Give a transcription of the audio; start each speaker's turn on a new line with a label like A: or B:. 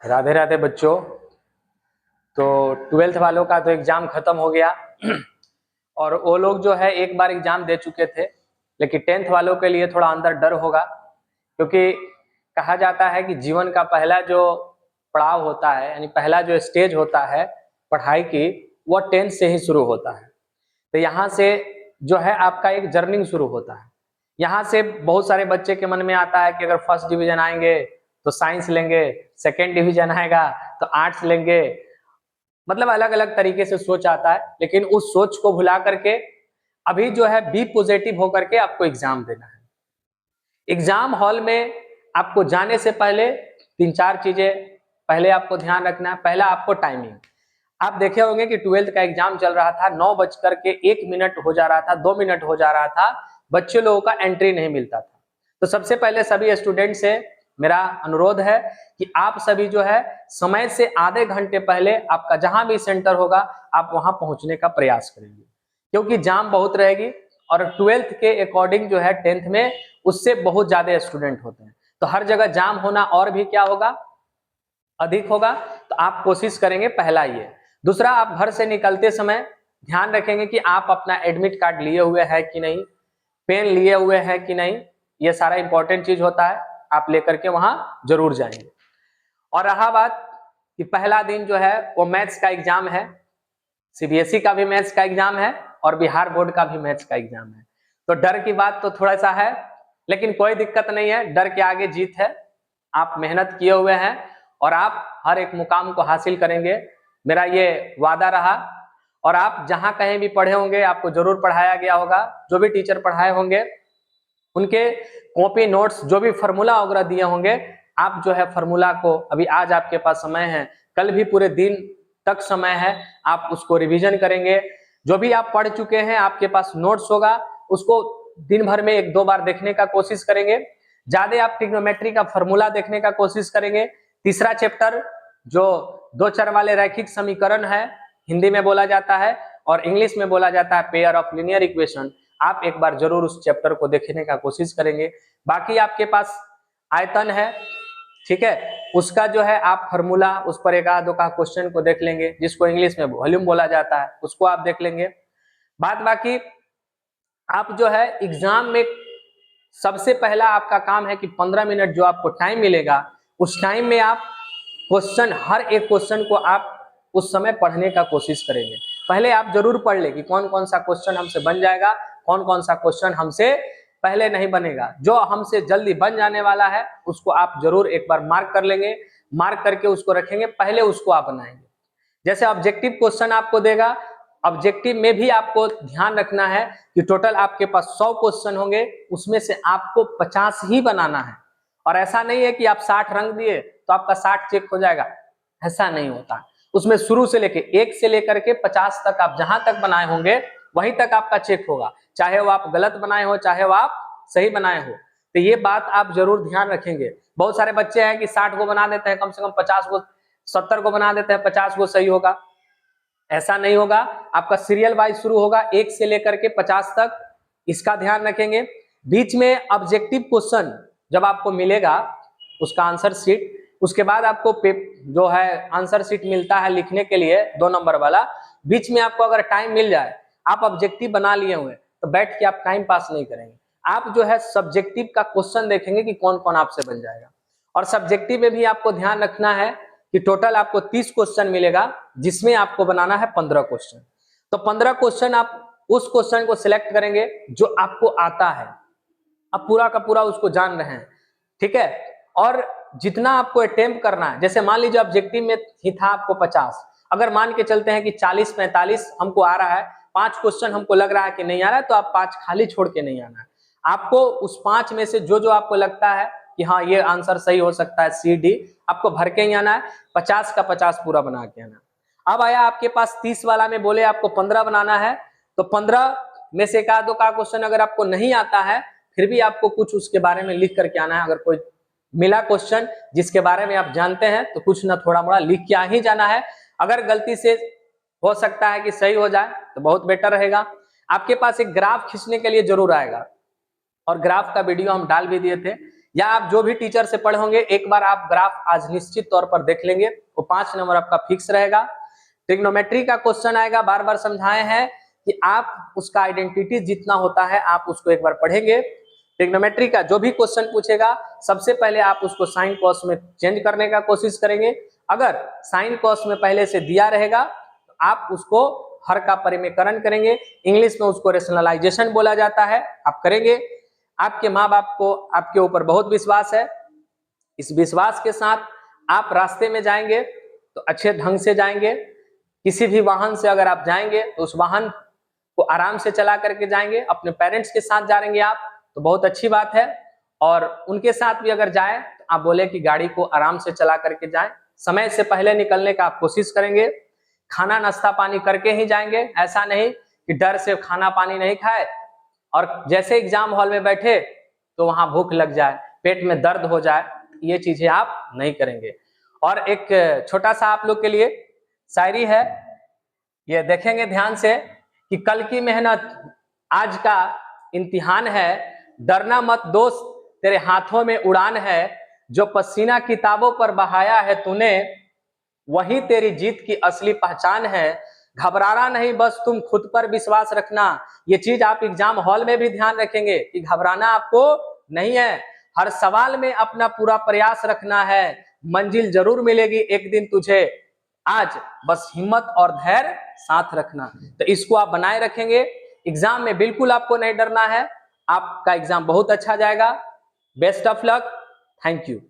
A: राधे राधे बच्चों। तो ट्वेल्थ वालों का तो एग्जाम खत्म हो गया और वो लोग जो है एक बार एग्जाम दे चुके थे, लेकिन टेंथ वालों के लिए थोड़ा अंदर डर होगा, क्योंकि कहा जाता है कि जीवन का पहला जो पड़ाव होता है, यानी पहला जो स्टेज होता है पढ़ाई की, वो टेंथ से ही शुरू होता है। तो यहाँ से जो है आपका एक जर्निंग शुरू होता है। यहाँ से बहुत सारे बच्चे के मन में आता है कि अगर फर्स्ट डिवीजन आएंगे तो साइंस लेंगे, सेकेंड डिवीजन आएगा तो आर्ट्स लेंगे, मतलब अलग अलग तरीके से सोच आता है। लेकिन उस सोच को भुला करके अभी जो है बी पॉजिटिव होकर के आपको एग्जाम देना है। एग्जाम हॉल में आपको जाने से पहले 3-4 चीजें पहले आपको ध्यान रखना है। पहला आपको टाइमिंग। आप देखे होंगे कि 12th का एग्जाम चल रहा था, 9:01 हो जा रहा था, 2 मिनट हो जा रहा था, बच्चे लोगों का एंट्री नहीं मिलता था। तो सबसे पहले सभी स्टूडेंट से मेरा अनुरोध है कि आप सभी जो है समय से आधे घंटे पहले आपका जहां भी सेंटर होगा आप वहां पहुंचने का प्रयास करेंगे, क्योंकि जाम बहुत रहेगी और 12th के अकॉर्डिंग जो है 10th में उससे बहुत ज्यादा स्टूडेंट होते हैं, तो हर जगह जाम होना और भी क्या होगा, अधिक होगा। तो आप कोशिश करेंगे पहला ये। दूसरा, आप घर से निकलते समय ध्यान रखेंगे कि आप अपना एडमिट कार्ड लिए हुए है कि नहीं, पेन लिए हुए है कि नहीं, ये सारा इंपॉर्टेंट चीज होता है, आप लेकर के वहां जरूर जाएंगे। और रहा बात कि पहला दिन जो है वो मैथ्स का एग्जाम है, सीबीएसई का भी मैथ्स का एग्जाम है और बिहार बोर्ड का भी मैथ्स का एग्जाम है। तो डर की बात तो थोड़ा सा है, लेकिन कोई दिक्कत नहीं है, डर के आगे जीत है। आप मेहनत किए हुए हैं और आप हर एक मुकाम को हासिल करेंगे, मेरा ये वादा रहा। और आप जहां कहीं भी पढ़े होंगे आपको जरूर पढ़ाया गया होगा, जो भी टीचर पढ़ाए होंगे उनके कॉपी नोट्स जो भी फॉर्मूला वगैरह दिए होंगे, आप जो है फॉर्मूला को, अभी आज आपके पास समय है, कल भी पूरे दिन तक समय है, आप उसको रिवीजन करेंगे। जो भी आप पढ़ चुके हैं आपके पास नोट्स होगा, उसको दिन भर में 1-2 बार देखने का कोशिश करेंगे। ज्यादा आप ट्रिग्नोमेट्री का फॉर्मूला देखने का कोशिश करेंगे। तीसरा चैप्टर जो 2 चर वाले रैखिक समीकरण है, हिंदी में बोला जाता है और इंग्लिश में बोला जाता है पेयर ऑफ लीनियर इक्वेशन, आप एक बार जरूर उस चैप्टर को देखने का कोशिश करेंगे। बाकी आपके पास आयतन है, ठीक है, उसका जो है आप फॉर्मूला, उस पर 1-2 का क्वेश्चन को देख लेंगे, जिसको इंग्लिश में वॉल्यूम बोला जाता है, उसको आप देख लेंगे। बात बाकी आप जो है एग्जाम में सबसे पहला आपका काम है कि 15 मिनट जो आपको टाइम मिलेगा, उस टाइम में आप क्वेश्चन, हर एक क्वेश्चन को आप उस समय पढ़ने का कोशिश करेंगे। पहले आप जरूर पढ़ ले कि कौन कौन सा क्वेश्चन हमसे बन जाएगा, कौन कौन सा क्वेश्चन हमसे पहले नहीं बनेगा। जो हमसे जल्दी बन जाने वाला है उसको आप जरूर एक बार मार्क कर लेंगे, मार्क करके उसको रखेंगे, पहले उसको आप बनाएंगे। जैसे ऑब्जेक्टिव क्वेश्चन आपको देगा, ऑब्जेक्टिव में भी आपको ध्यान रखना है कि टोटल आपके पास 100 क्वेश्चन होंगे, उसमें से आपको 50 ही बनाना है। और ऐसा नहीं है कि आप 60 रंग दिए तो आपका 60 चेक हो जाएगा, ऐसा नहीं होता। उसमें शुरू से लेके 1 से लेकर के 50 तक आप जहां तक बनाए होंगे वहीं तक आपका चेक होगा, चाहे वो आप गलत बनाए हो चाहे वो आप सही बनाए हो। तो ये बात आप जरूर ध्यान रखेंगे। बहुत सारे बच्चे हैं कि 60 को बना देते हैं, कम से कम 50 को, 70 को बना देते हैं, 50 को सही होगा, ऐसा नहीं होगा। आपका सीरियल वाइज शुरू होगा 1 से लेकर के 50 तक, इसका ध्यान रखेंगे। बीच में ऑब्जेक्टिव क्वेश्चन जब आपको मिलेगा उसका आंसर शीट, उसके बाद आपको जो है आंसर शीट मिलता है लिखने के लिए 2 नंबर वाला, बीच में आपको अगर टाइम मिल जाए, आप ऑब्जेक्टिव बना लिए हुए तो बैठ के आप टाइम पास नहीं करेंगे, आप जो है सब्जेक्टिव का क्वेश्चन देखेंगे कि कौन कौन आपसे बन जाएगा। और सब्जेक्टिव में भी आपको ध्यान रखना है कि टोटल आपको 30 क्वेश्चन मिलेगा, जिसमें आपको बनाना है 15 क्वेश्चन। तो 15 क्वेश्चन आप उस क्वेश्चन को सिलेक्ट करेंगे जो आपको आता है, आप पूरा का पूरा उसको जान रहे हैं, ठीक है। और जितना आपको अटेम्प्ट करना है, जैसे मान लीजिए ऑब्जेक्टिव में ही था आपको 50, अगर मान के चलते हैं कि 40-45 हमको आ रहा है, 5 क्वेश्चन हमको लग रहा है कि नहीं आ रहा है, तो आप 5 खाली छोड़ के नहीं आना है। आपको उस 5 में से जो जो आपको लगता है कि हाँ ये आंसर सही हो सकता है, सी डी, आपको भर के ही आना है, 50 का 50 पूरा बना के आना। अब आया आपके पास 30 वाला में, बोले आपको 15 बनाना है, तो 15 में से 1-2 का क्वेश्चन अगर आपको नहीं आता है, फिर भी आपको कुछ उसके बारे में लिख करके आना है। अगर कोई मिला क्वेश्चन जिसके बारे में आप जानते हैं तो कुछ ना थोड़ा मोड़ा लिख के आ ही जाना है। अगर गलती से हो सकता है कि सही हो जाए तो बहुत बेटर रहेगा। आपके पास एक ग्राफ खींचने के लिए जरूर आएगा, और ग्राफ का वीडियो हम डाल भी दिए थे या आप जो भी टीचर से पढ़े होंगे एक बार आप ग्राफ आज निश्चित तौर पर देख लेंगे, वो 5 नंबर आपका फिक्स रहेगा। ट्रिग्नोमेट्री का क्वेश्चन आएगा, बार बार समझाए हैं कि आप उसका आइडेंटिटी जितना होता है आप उसको एक बार पढ़ेंगे। ट्रिग्नोमेट्री का जो भी क्वेश्चन पूछेगा सबसे पहले आप उसको साइन कॉस में चेंज करने का कोशिश करेंगे। अगर साइन कॉस में पहले से दिया रहेगा तो आप उसको हर का परिमेयकरण करेंगे, इंग्लिश में उसको रेशनलाइजेशन बोला जाता है, आप करेंगे। आपके माँ बाप को आपके ऊपर बहुत विश्वास है, इस विश्वास के साथ आप रास्ते में जाएंगे तो अच्छे ढंग से जाएंगे। किसी भी वाहन से अगर आप जाएंगे तो उस वाहन को आराम से चला करके जाएंगे। अपने पेरेंट्स के साथ जा रहेंगे आप तो बहुत अच्छी बात है, और उनके साथ भी अगर जाए तो आप बोले कि गाड़ी को आराम से चला करके जाएं। समय से पहले निकलने का आप कोशिश करेंगे, खाना नाश्ता पानी करके ही जाएंगे, ऐसा नहीं कि डर से खाना पानी नहीं खाए और जैसे एग्जाम हॉल में बैठे तो वहां भूख लग जाए, पेट में दर्द हो जाए, ये चीजें आप नहीं करेंगे। और एक छोटा सा आप लोग के लिए शायरी है, ये देखेंगे ध्यान से कि कल की मेहनत आज का इम्तिहान है, डरना मत दोस्त तेरे हाथों में उड़ान है, जो पसीना किताबों पर बहाया है तूने वही तेरी जीत की असली पहचान है। घबराना नहीं, बस तुम खुद पर विश्वास रखना। ये चीज आप एग्जाम हॉल में भी ध्यान रखेंगे कि घबराना आपको नहीं है, हर सवाल में अपना पूरा प्रयास रखना है, मंजिल जरूर मिलेगी एक दिन तुझे, आज बस हिम्मत और धैर्य साथ रखना। तो इसको आप बनाए रखेंगे, एग्जाम में बिल्कुल आपको नहीं डरना है, आपका एग्जाम बहुत अच्छा जाएगा। Best of luck, thank you.